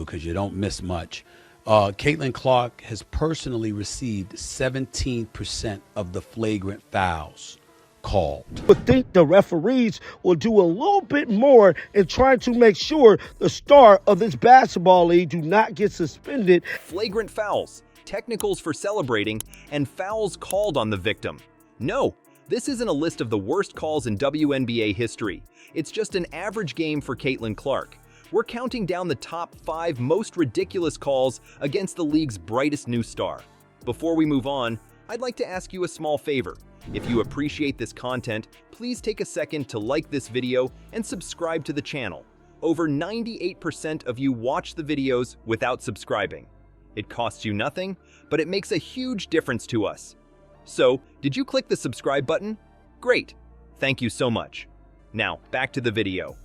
because you don't miss much. Caitlin Clark has personally received 17% of the flagrant fouls called. But think the referees will do a little bit more in trying to make sure the star of this basketball league do not get suspended. Flagrant fouls, technicals for celebrating, and fouls called on the victim. No, this isn't a list of the worst calls in WNBA history. It's just an average game for Caitlin Clark. We're counting down the top 5 most ridiculous calls against the league's brightest new star. Before we move on, I'd like to ask you a small favor. If you appreciate this content, please take a second to like this video and subscribe to the channel. Over 98% of you watch the videos without subscribing. It costs you nothing, but it makes a huge difference to us. So, did you click the subscribe button? Great! Thank you so much. Now, back to the video.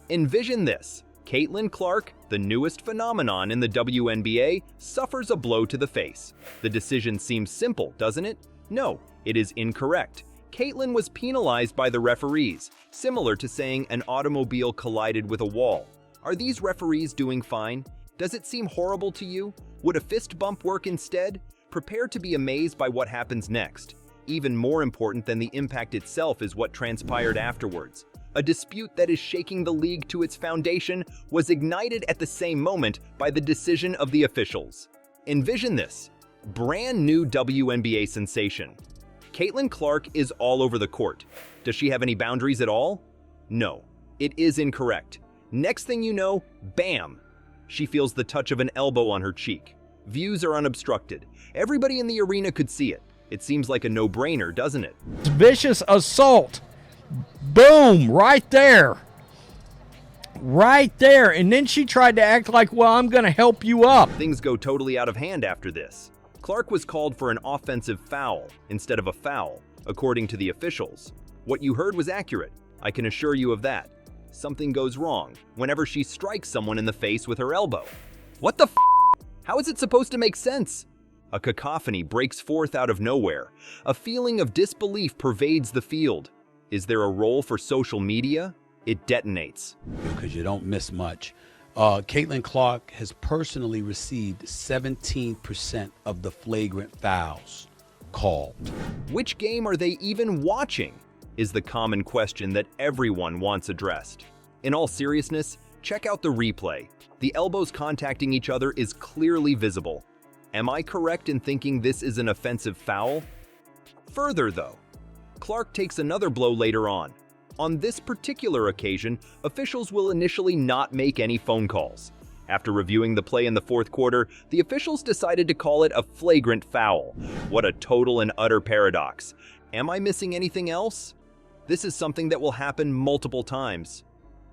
Envision this. Caitlin Clark, the newest phenomenon in the WNBA, suffers a blow to the face. The decision seems simple, doesn't it? No, it is incorrect. Caitlin was penalized by the referees, similar to saying an automobile collided with a wall. Are these referees doing fine? Does it seem horrible to you? Would a fist bump work instead? Prepare to be amazed by what happens next. Even more important than the impact itself is what transpired afterwards. A dispute that is shaking the league to its foundation was ignited at the same moment by the decision of the officials. Envision this. Brand new WNBA sensation. Caitlin Clark is all over the court. Does she have any boundaries at all? No, it is incorrect. Next thing you know, bam! She feels the touch of an elbow on her cheek. Views are unobstructed. Everybody in the arena could see it. It seems like a no-brainer, doesn't it? Vicious assault. Boom, right there. Right there. And then she tried to act like, well, I'm going to help you up. Things go totally out of hand after this. Clark was called for an offensive foul instead of a foul, according to the officials. What you heard was accurate. I can assure you of that. Something goes wrong whenever she strikes someone in the face with her elbow. What the f***? How is it supposed to make sense? A cacophony breaks forth out of nowhere. A feeling of disbelief pervades the field. Is there a role for social media? It detonates. Because you don't miss much. Caitlin Clark has personally received 17% of the flagrant fouls called. Which game are they even watching? Is the common question that everyone wants addressed. In all seriousness, check out the replay. The elbows contacting each other is clearly visible. Am I correct in thinking this is an offensive foul? Further though, Clark takes another blow later on. On this particular occasion, officials will initially not make any phone calls. After reviewing the play in the fourth quarter, the officials decided to call it a flagrant foul. What a total and utter paradox. Am I missing anything else? This is something that will happen multiple times.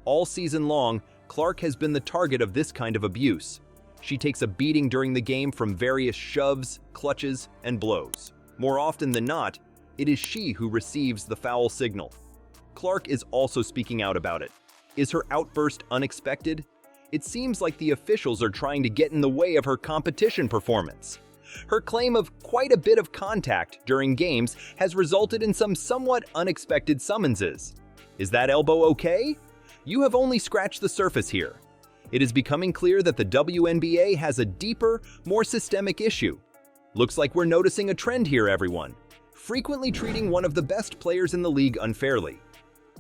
All season long, Clark has been the target of this kind of abuse. She takes a beating during the game from various shoves, clutches, and blows. More often than not, it is she who receives the foul signal. Clark is also speaking out about it. Is her outburst unexpected? It seems like the officials are trying to get in the way of her competition performance. Her claim of quite a bit of contact during games has resulted in some somewhat unexpected summonses. Is that elbow okay? You have only scratched the surface here. It is becoming clear that the WNBA has a deeper, more systemic issue. Looks like we're noticing a trend here, everyone. Frequently treating one of the best players in the league unfairly.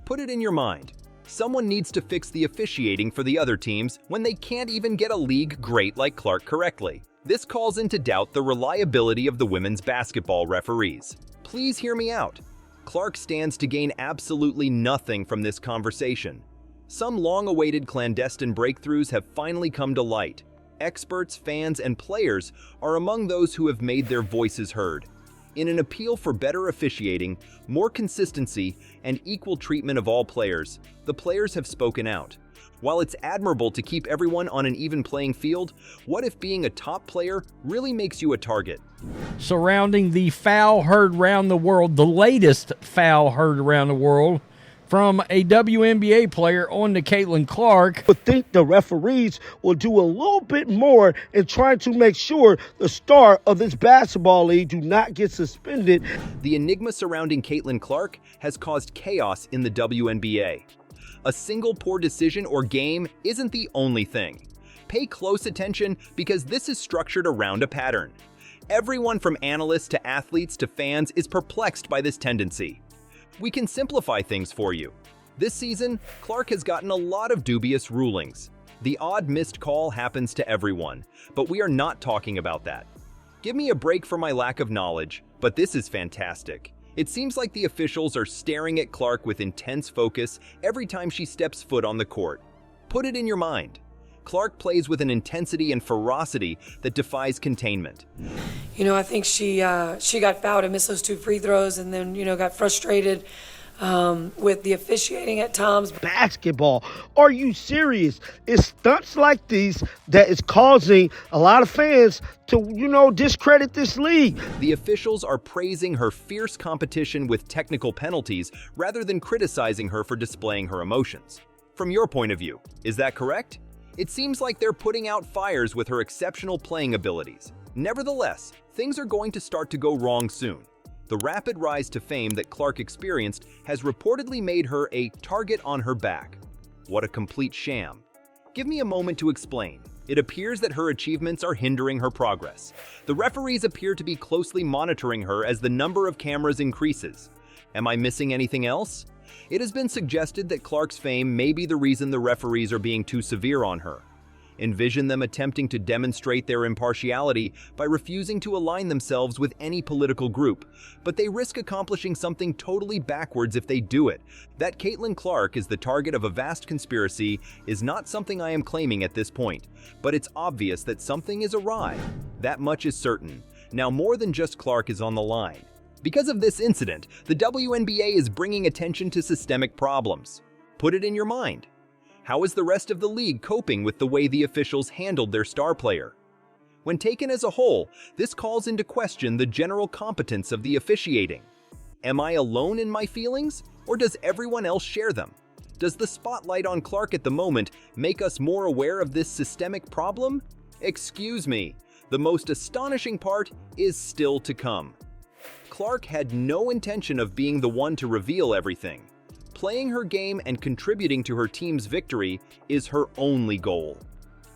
Put it in your mind. Someone needs to fix the officiating for the other teams when they can't even get a league great like Clark correctly. This calls into doubt the reliability of the women's basketball referees. Please hear me out. Clark stands to gain absolutely nothing from this conversation. Some long-awaited clandestine breakthroughs have finally come to light. Experts, fans, and players are among those who have made their voices heard. In an appeal for better officiating, more consistency, and equal treatment of all players, the players have spoken out. While it's admirable to keep everyone on an even playing field, what if being a top player really makes you a target? Surrounding the foul heard around the world, the latest foul heard around the world, from a WNBA player on to Caitlin Clark. But think the referees will do a little bit more in trying to make sure the star of this basketball league do not get suspended. The enigma surrounding Caitlin Clark has caused chaos in the WNBA. A single poor decision or game isn't the only thing. Pay close attention because this is structured around a pattern. Everyone from analysts to athletes to fans is perplexed by this tendency. We can simplify things for you. This season, Clark has gotten a lot of dubious rulings. The odd missed call happens to everyone, but we are not talking about that. Give me a break for my lack of knowledge, but this is fantastic. It seems like the officials are staring at Clark with intense focus every time she steps foot on the court. Put it in your mind. Clark plays with an intensity and ferocity that defies containment. I think she got fouled and missed those 2 free throws, and then, got frustrated with the officiating at times. Basketball. Are you serious? It's stunts like these that is causing a lot of fans to, discredit this league. The officials are praising her fierce competition with technical penalties rather than criticizing her for displaying her emotions. From your point of view, is that correct? It seems like they're putting out fires with her exceptional playing abilities. Nevertheless, things are going to start to go wrong soon. The rapid rise to fame that Clark experienced has reportedly made her a target on her back. What a complete sham. Give me a moment to explain. It appears that her achievements are hindering her progress. The referees appear to be closely monitoring her as the number of cameras increases. Am I missing anything else? It has been suggested that Clark's fame may be the reason the referees are being too severe on her. Envision them attempting to demonstrate their impartiality by refusing to align themselves with any political group, but they risk accomplishing something totally backwards if they do it. That Caitlin Clark is the target of a vast conspiracy is not something I am claiming at this point, but it's obvious that something is awry. That much is certain. Now more than just Clark is on the line. Because of this incident, the WNBA is bringing attention to systemic problems. Put it in your mind. How is the rest of the league coping with the way the officials handled their star player? When taken as a whole, this calls into question the general competence of the officiating. Am I alone in my feelings, or does everyone else share them? Does the spotlight on Clark at the moment make us more aware of this systemic problem? Excuse me, the most astonishing part is still to come. Clark had no intention of being the one to reveal everything. Playing her game and contributing to her team's victory is her only goal.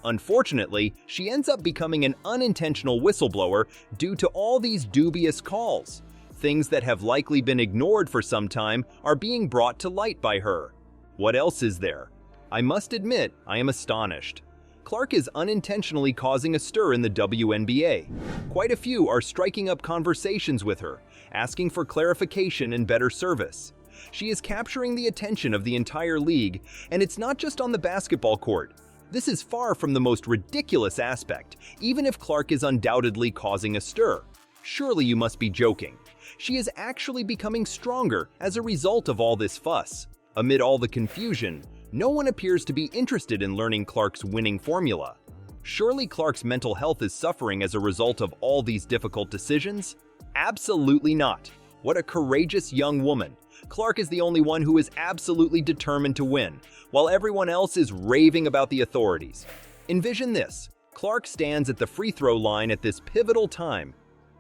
Unfortunately, she ends up becoming an unintentional whistleblower due to all these dubious calls. Things that have likely been ignored for some time are being brought to light by her. What else is there? I must admit, I am astonished. Clark is unintentionally causing a stir in the WNBA. Quite a few are striking up conversations with her, asking for clarification and better service. She is capturing the attention of the entire league, and it's not just on the basketball court. This is far from the most ridiculous aspect, even if Clark is undoubtedly causing a stir. Surely you must be joking. She is actually becoming stronger as a result of all this fuss. Amid all the confusion, no one appears to be interested in learning Clark's winning formula. Surely Clark's mental health is suffering as a result of all these difficult decisions? Absolutely not. What a courageous young woman. Clark is the only one who is absolutely determined to win, while everyone else is raving about the authorities. Envision this. Clark stands at the free throw line at this pivotal time.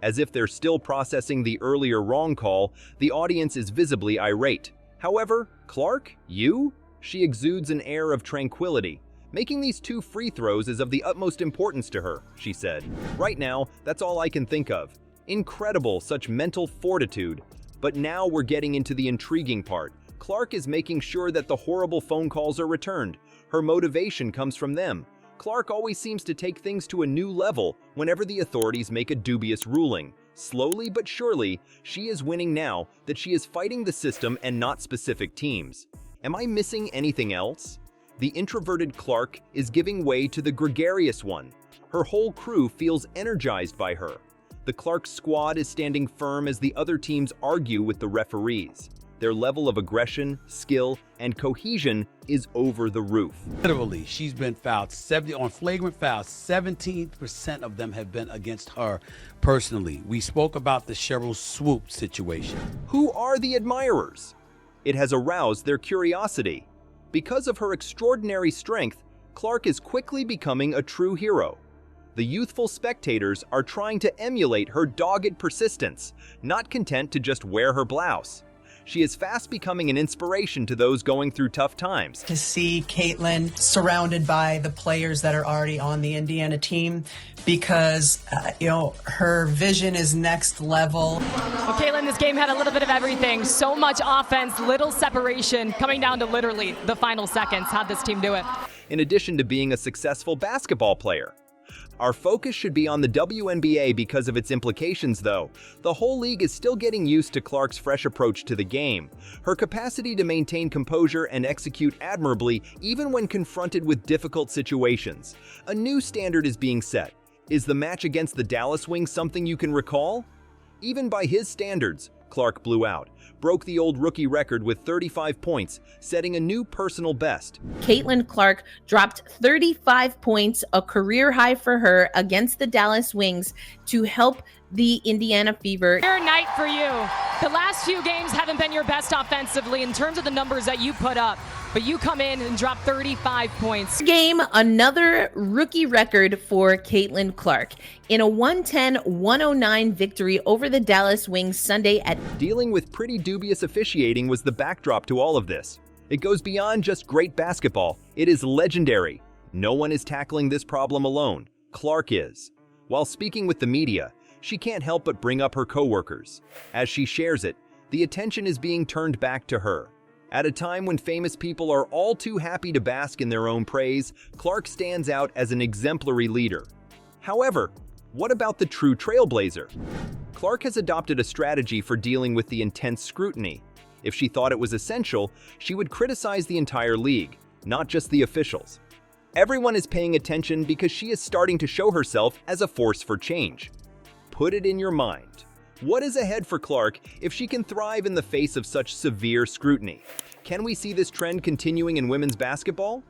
As if they're still processing the earlier wrong call, the audience is visibly irate. However, Clark, you? She exudes an air of tranquility. Making these 2 free throws is of the utmost importance to her, she said. Right now, that's all I can think of. Incredible, such mental fortitude. But now we're getting into the intriguing part. Clark is making sure that the horrible phone calls are returned. Her motivation comes from them. Clark always seems to take things to a new level whenever the authorities make a dubious ruling. Slowly but surely, she is winning now that she is fighting the system and not specific teams. Am I missing anything else? The introverted Clark is giving way to the gregarious one. Her whole crew feels energized by her. The Clark squad is standing firm as the other teams argue with the referees. Their level of aggression, skill, and cohesion is over the roof. Literally, she's been fouled on flagrant fouls. 17% of them have been against her personally. We spoke about the Cheryl Swoop situation. Who are the admirers? It has aroused their curiosity. Because of her extraordinary strength, Clark is quickly becoming a true hero. The youthful spectators are trying to emulate her dogged persistence, not content to just wear her blouse. She is fast becoming an inspiration to those going through tough times. To see Caitlin surrounded by the players that are already on the Indiana team, because her vision is next level. Well, Caitlin, this game had a little bit of everything. So much offense, little separation, coming down to literally the final seconds. How'd this team do it? In addition to being a successful basketball player, our focus should be on the WNBA because of its implications, though. The whole league is still getting used to Clark's fresh approach to the game. Her capacity to maintain composure and execute admirably even when confronted with difficult situations. A new standard is being set. Is the match against the Dallas Wings something you can recall? Even by his standards, Clark blew out, broke the old rookie record with 35 points, setting a new personal best. Caitlin Clark dropped 35 points, a career high for her, against the Dallas Wings to help the Indiana Fever. Fair night for you. The last few games haven't been your best offensively in terms of the numbers that you put up, but you come in and drop 35 points. Game, another rookie record for Caitlin Clark in a 110-109 victory over the Dallas Wings Sunday at. Dealing with pretty dubious officiating was the backdrop to all of this. It goes beyond just great basketball. It is legendary. No one is tackling this problem alone. Clark is. While speaking with the media, she can't help but bring up her coworkers. As she shares it, the attention is being turned back to her. At a time when famous people are all too happy to bask in their own praise, Clark stands out as an exemplary leader. However, what about the true trailblazer? Clark has adopted a strategy for dealing with the intense scrutiny. If she thought it was essential, she would criticize the entire league, not just the officials. Everyone is paying attention because she is starting to show herself as a force for change. Put it in your mind. What is ahead for Clark if she can thrive in the face of such severe scrutiny? Can we see this trend continuing in women's basketball?